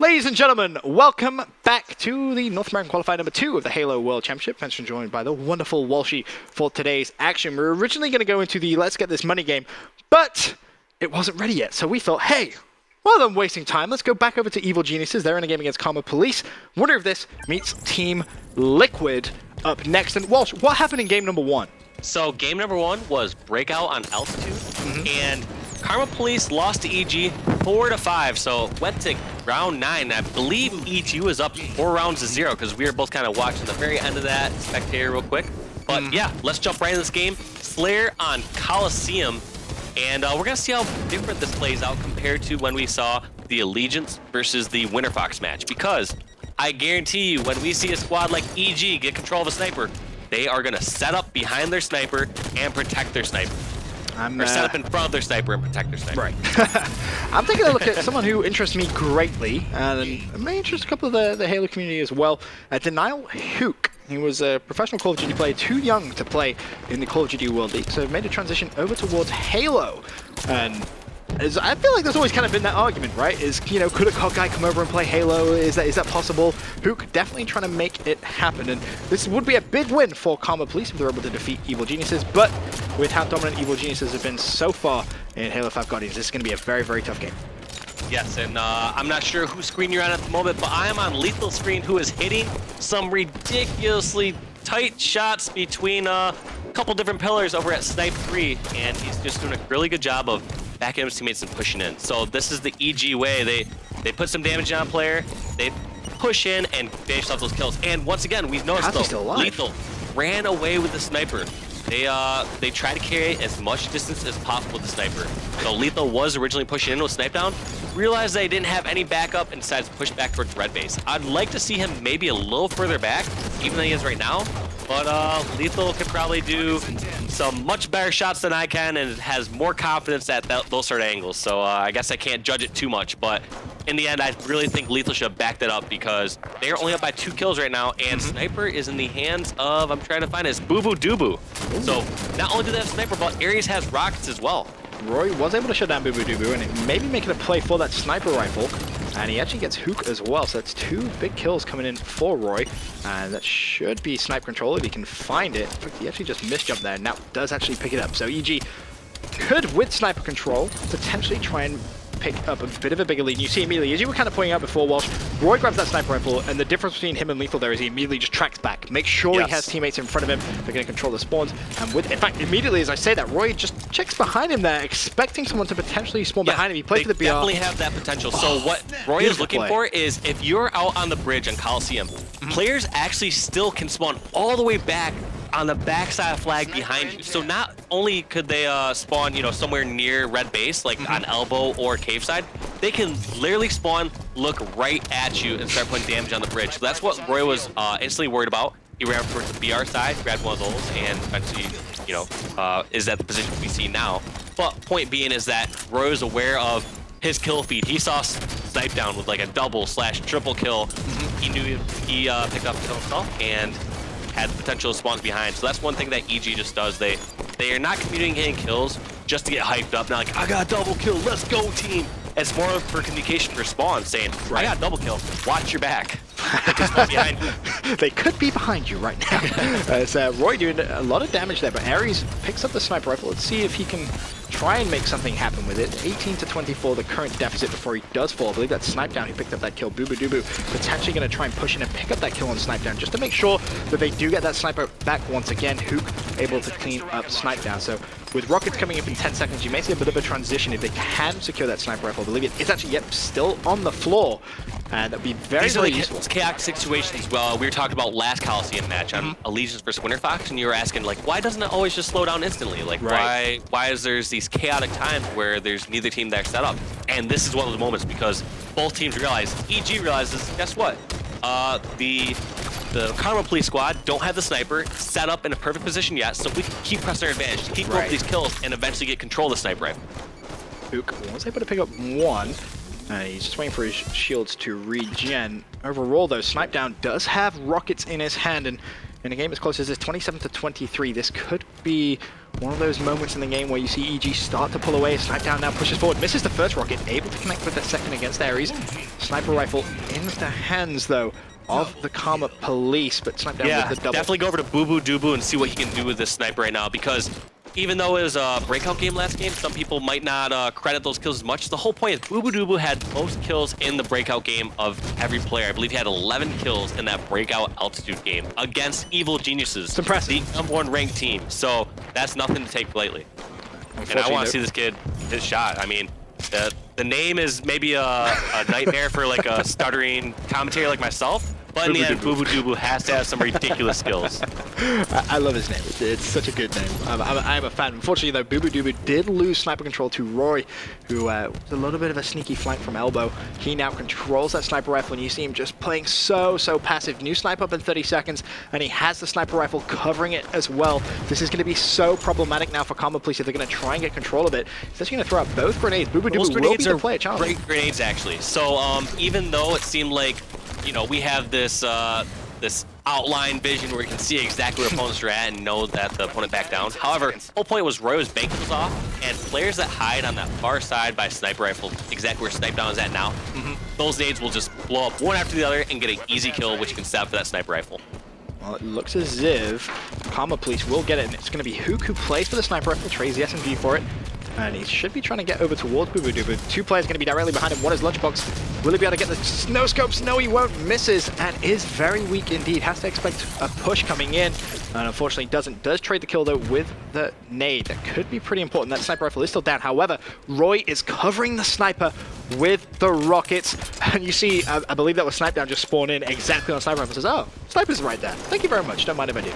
Ladies and gentlemen, welcome back to the North American Qualifier number 2 of the Halo World Championship. Thanks for joined by the wonderful Walshy for today's action. We were originally going to go into the let's get this money game, but it wasn't ready yet. So we thought, hey, rather than wasting time, let's go back over to Evil Geniuses. They're in a game against Karma Police. Winner of this meets Team Liquid up next. And Walsh, what happened in game number 1? So game number 1 was Breakout on Altitude, and Karma Police lost to EG 4-5, so went to round 9. I believe EG was up 4 rounds to 0 because we were both kind of watching the very end of that spectator real quick. But yeah, let's jump right in this game. Slayer on Coliseum, and we're gonna see how different this plays out compared to when we saw the Allegiance versus the Winter Fox match. Because I guarantee you, when we see a squad like EG get control of a sniper, they are gonna set up behind their sniper and protect their sniper. Or set up in front of their sniper and protect their sniper. Right. I'm taking a look at someone who interests me greatly, and may interest a couple of the Halo community as well. Denial Hook. He was a professional Call of Duty player, too young to play in the Call of Duty World League, so made a transition over towards Halo. And I feel like there's always kind of been that argument, right? Is, you know, could a COD guy come over and play Halo? Is that possible? Hook definitely trying to make it happen, and this would be a big win for Karma Police if they're able to defeat Evil Geniuses. But with how dominant Evil Geniuses have been so far in Halo 5 Guardians, this is going to be a very, very tough game. Yes, and I'm not sure whose screen you're on at the moment, but I am on Lethal screen, who is hitting some ridiculously tight shots between a couple different pillars over at Snipe 3, and he's just doing a really good job of backing up his teammates and pushing in. So this is the EG way. They put some damage on a player, they push in and finish off those kills. And once again, we've noticed though, Lethal ran away with the sniper. They try to carry as much distance as possible with the sniper. So Lethal was originally pushing in with Snipe down, realized they didn't have any backup, and decided to push back towards Red Base. I'd like to see him maybe a little further back, even than he is right now. But Lethal could probably do some much better shots than I can, and has more confidence at those sort of angles. So I guess I can't judge it too much. But in the end, I really think Lethal should have backed it up, because they're only up by 2 kills right now, and Sniper is in the hands of, I'm trying to find it, Boo Boo Doo. So not only do they have Sniper, but Ares has rockets as well. Roy was able to shut down Boo Boo Doo and maybe making a play for that sniper rifle. And he actually gets Hook as well, so that's 2 big kills coming in for Roy. And that should be snipe control if he can find it. In fact, he actually just misjumped there, and now does actually pick it up. So EG could, with sniper control, potentially try and pick up a bit of a bigger lead. You see immediately, as you were kind of pointing out before, Walsh, Roy grabs that sniper rifle, and the difference between him and Lethal there is he immediately just tracks back, makes sure he has teammates in front of him. They're going to control the spawns, and in fact, immediately as I say that, Roy just checks behind him there, expecting someone to potentially spawn behind him. He plays for the BR. They definitely have that potential. So what Roy is looking for is, if you're out on the bridge on Coliseum, players actually still can spawn all the way back on the backside of flag behind you. So not only could they spawn, you know, somewhere near Red Base, like on Elbow or Cave side, they can literally spawn, look right at you, and start putting damage on the bridge. So that's what Roy was instantly worried about. He ran towards the BR side, grabbed one of those, and eventually, you know, is at the position we see now. But point being is that Roy was aware of his kill feed. He saw Snipe down with like a double/triple kill. He knew he picked up the kill himself and had the potential spawns behind. So that's one thing that EG just does. They are not communicating kills just to get hyped up. Not like, I got a double kill, let's go team. It's more for communication for spawn, saying, I got a double kill, watch your back. They could spawn behind you. They could be behind you right now. It's Roy doing a lot of damage there, but Ares picks up the sniper rifle. Let's see if he can try and make something happen with it. 18-24, the current deficit before he does fall. I believe that's Snipe Down who picked up that kill. Boo Boo Doo potentially going to try and push in and pick up that kill on Snipe Down just to make sure that they do get that sniper back once again. Hook able to clean up Snipe Down. So with rockets coming up in 10 seconds, you may see a bit of a transition if they can secure that sniper rifle. I believe it is actually yet still on the floor. And that would be very, very useful. It's chaotic situations. Well, we were talking about last Coliseum match on Allegiance versus Winter Fox, and you were asking, like, why doesn't it always just slow down instantly? Like, why is there's these chaotic times where there's neither team that's set up? And this is one of those moments, because both teams realize, EG realizes, guess what? The Karma Police squad don't have the sniper set up in a perfect position yet, so we can keep pressing our advantage, keep going for these kills, and eventually get control of the sniper rifle. Hook was able to pick up 1. He's just waiting for his shields to regen. Overall, though, Snipe Down does have rockets in his hand, and in a game as close as this, 27-23, this could be one of those moments in the game where you see EG start to pull away. Snipedown now pushes forward, misses the first rocket, able to connect with the second against Ares. Sniper rifle in the hands, though, of the Karma Police, but Snipedown with the double. Definitely go over to Boo Boo Doo Boo and see what he can do with this sniper right now, because even though it was a breakout game last game, some people might not credit those kills as much. The whole point is Boo Boo Doo Boo had most kills in the breakout game of every player. I believe he had 11 kills in that breakout altitude game against Evil Geniuses. It's impressive. The #1 ranked team. So that's nothing to take lightly. And I want to see this kid, his shot. I mean, the name is maybe a nightmare for like a stuttering commentator like myself. But in the end, Boo Boo Doo Boo has to have some ridiculous skills. I love his name. It's such a good name. I'm a fan. Unfortunately, though, Boo Boo Doo Boo did lose sniper control to Roy, who was a little bit of a sneaky flank from elbow. He now controls that sniper rifle, and you see him just playing so passive. New snipe up in 30 seconds, and he has the sniper rifle covering it as well. This is going to be so problematic now for Karma Police if they're going to try and get control of it. He's actually going to throw out both grenades. Boo Boo Doo Boo will be the player challenge. Great grenades, actually. So even though it seemed like, you know, we have this this outline vision where you can see exactly where opponents are at and know that the opponent backed down. However, the whole point was Roy was banking those off, and players that hide on that far side by sniper rifle, exactly where Snipedown is at now, those nades will just blow up one after the other and get an easy kill, which you can set for that sniper rifle. Well, it looks as if Karma Police will get it, and it's going to be Hook who plays for the sniper rifle, trades the SMG for it. And he should be trying to get over towards Boo Boo Doo Boo. Two players going to be directly behind him. One is Lunchbox. Will he be able to get the snow scopes? No, he won't. Misses and is very weak indeed. Has to expect a push coming in. And unfortunately doesn't. Does trade the kill though with the nade. That could be pretty important. That sniper rifle is still down. However, Roy is covering the sniper with the rockets. And you see, I believe that was Snipedown just spawned in exactly on sniper rifle. Says, oh, sniper's right there. Thank you very much. Don't mind if I do.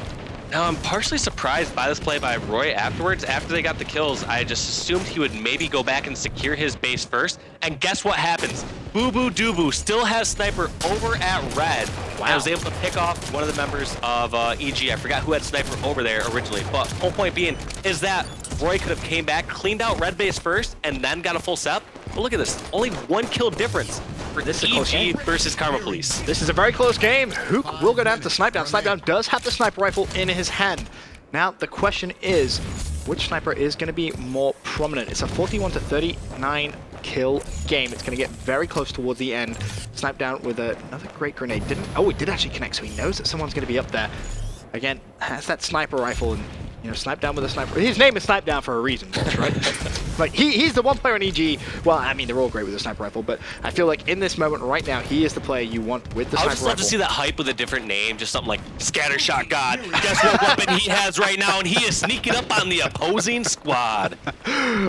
Now, I'm partially surprised by this play by Roy afterwards. After they got the kills, I just assumed he would maybe go back and secure his base first. And guess what happens? Boo Boo Doo Boo still has sniper over at red. Wow. I was able to pick off one of the members of EG. I forgot who had sniper over there originally. But whole point being is that Roy could have came back, cleaned out red base first, and then got a full set. But look at this. Only 1 kill difference for this EG versus Karma Police. This is a very close game. Hook will go down to Snipedown. Snipedown does have the sniper rifle in his hand. Now, the question is, which sniper is going to be more prominent? It's a 41 to 39 kill game. It's going to get very close towards the end. Snipedown with another great grenade. Oh, it did actually connect, so he knows that someone's going to be up there. Again, has that sniper rifle, and you know, Snipedown with a sniper. His name is Snipedown for a reason, right? Like he's the one player in EG. Well, I mean, they're all great with the sniper rifle, but I feel like in this moment right now, he is the player you want with the sniper rifle. I would just love to see that hype with a different name, just something like Scattershot God. Guess what weapon he has right now, and he is sneaking up on the opposing squad.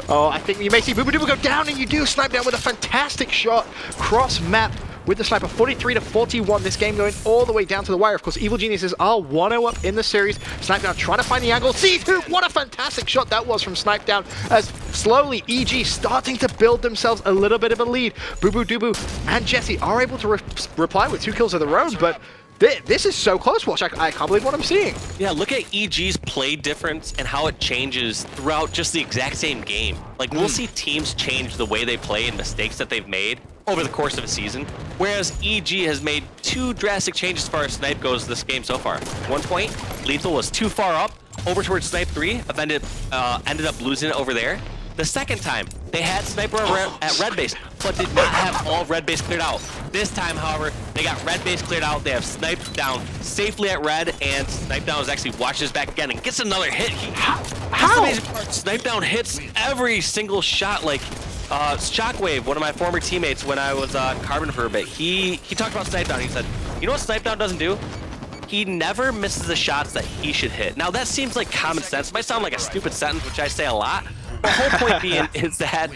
Oh, I think you may see Boo Boo Doo Boo go down, and you do. Snipedown with a fantastic shot cross map with the sniper. 43 to 41. This game going all the way down to the wire. Of course, Evil Geniuses are 1-0 up in the series. Snipedown trying to find the angle. Sees Hook. What a fantastic shot that was from Snipedown, as slowly EG starting to build themselves a little bit of a lead. Boo Boo Doo Boo and Jesse are able to reply with 2 kills of their own, but this is so close, Watch. I can't believe what I'm seeing. Yeah, look at EG's play difference and how it changes throughout just the exact same game. Like, we'll see teams change the way they play and mistakes that they've made over the course of a season, whereas EG has made 2 drastic changes as far as snipe goes this game so far. 1 point, Lethal was too far up, over towards snipe 3, ended up losing it over there. The second time, they had sniper at red base, but did not have all red base cleared out. This time, however, they got red base cleared out. They have sniped down safely at red, and Snipedown is actually watching his back again and gets another hit. How? That's the amazing part. Snipedown hits every single shot. Like Shockwave, one of my former teammates when I was Carbon for a bit, he talked about Snipedown. He said, you know what Snipedown doesn't do? He never misses the shots that he should hit. Now that seems like common sense. It might sound like a stupid sentence, which I say a lot. The whole point being is that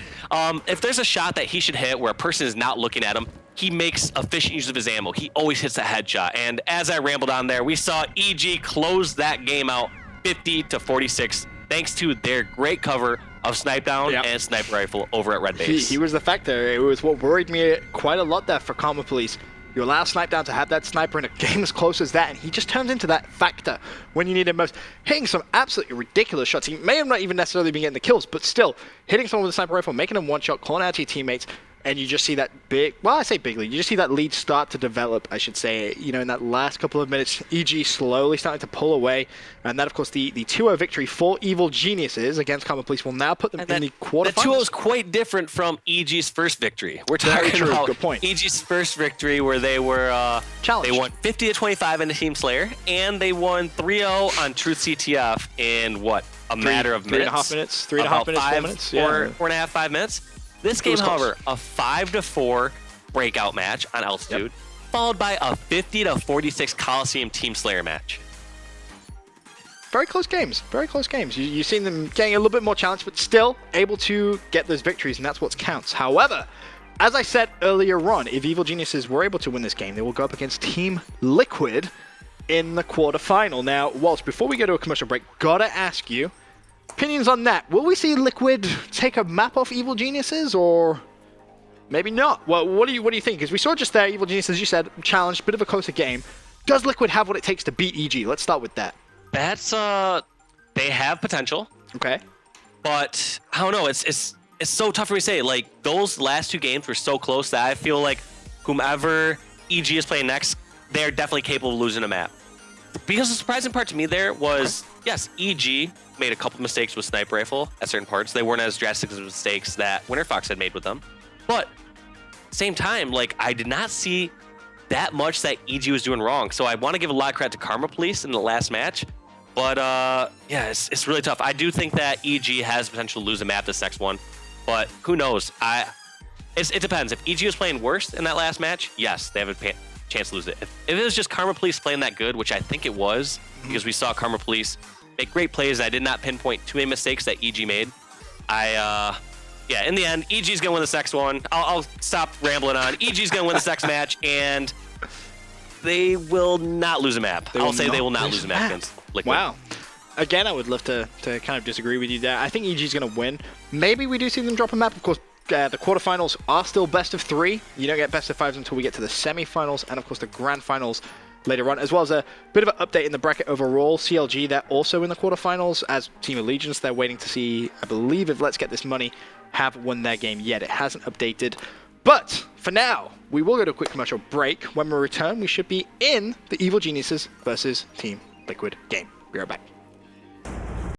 if there's a shot that he should hit where a person is not looking at him, he makes efficient use of his ammo. He always hits a headshot. And as I rambled on there, we saw EG close that game out 50 to 46, thanks to their great cover of Snipedown and Sniper Rifle over at red base. He was the factor. It was what worried me quite a lot there for Karma Police. You allow Snipedown to have that sniper in a game as close as that, and he just turns into that factor when you need him most. Hitting some absolutely ridiculous shots. He may have not even necessarily been getting the kills, but still, hitting someone with a sniper rifle, making them one shot, calling out to your teammates, and you just see that big, well, I say big lead, you just see that lead start to develop, I should say, you know, in that last couple of minutes, EG slowly starting to pull away, and that, of course, the 2-0 victory for Evil Geniuses against Karma Police will now put them in the quarterfinals. That 2-0 is quite different from EG's first victory. We're talking about Good point. EG's first victory where they were, challenged. They won 50-25 in the Team Slayer, and they won 3-0 on Truth CTF in what? A matter of minutes? 3.5 minutes, 3.5 minutes, 4 minutes? Yeah. 4.5, 5 minutes. This game, however, a 5-4 breakout match on altitude, followed by a 50-46 Coliseum Team Slayer match. Very close games. Very close games. You've seen them getting a little bit more challenged, but still able to get those victories, and that's what counts. However, as I said earlier on, if Evil Geniuses were able to win this game, they will go up against Team Liquid in the quarterfinal. Now, Walsh, before we go to a commercial break, gotta ask you, opinions on that. Will we see Liquid take a map off Evil Geniuses, or maybe not? Well, what do you think? Because we saw just there, Evil Geniuses, you said, challenged, bit of a closer game. Does Liquid have what it takes to beat EG? Let's start with that. That's they have potential. Okay. But I don't know. It's so tough for me to say. Like, those last 2 games were so close that I feel like whomever EG is playing next, they're definitely capable of losing a map. Because the surprising part to me there was, yes, EG made a couple mistakes with Sniper Rifle at certain parts. They weren't as drastic as mistakes that Winter Fox had made with them. But same time, like, I did not see that much that EG was doing wrong. So I want to give a lot of credit to Karma Police in the last match. But yeah, it's really tough. I do think that EG has potential to lose a map this next one. But who knows? It depends. If EG was playing worse in that last match, yes, they have a chance to lose it. If it was just Karma Police playing that good, which I think it was, because we saw Karma Police make great plays, I did not pinpoint too many mistakes that EG made. Yeah, in the end, EG's gonna win this next one. I'll stop rambling on. EG's gonna win this next match, and they will not lose a map. I'll say they will not lose a map against Liquid. Wow. Again, I would love to kind of disagree with you there. I think EG's going to win. Maybe we do see them drop a map. Of course, the quarterfinals are still best of 3. You don't get best of 5s until we get to the semifinals and, of course, the grand finals later on, as well as a bit of an update in the bracket overall. CLG, they're also in the quarterfinals as Team Allegiance. They're waiting to see, I believe, if Let's Get This Money have won their game yet. It hasn't updated. But for now, we will go to a quick commercial break. When we return, we should be in the Evil Geniuses versus Team Liquid game. Be right back.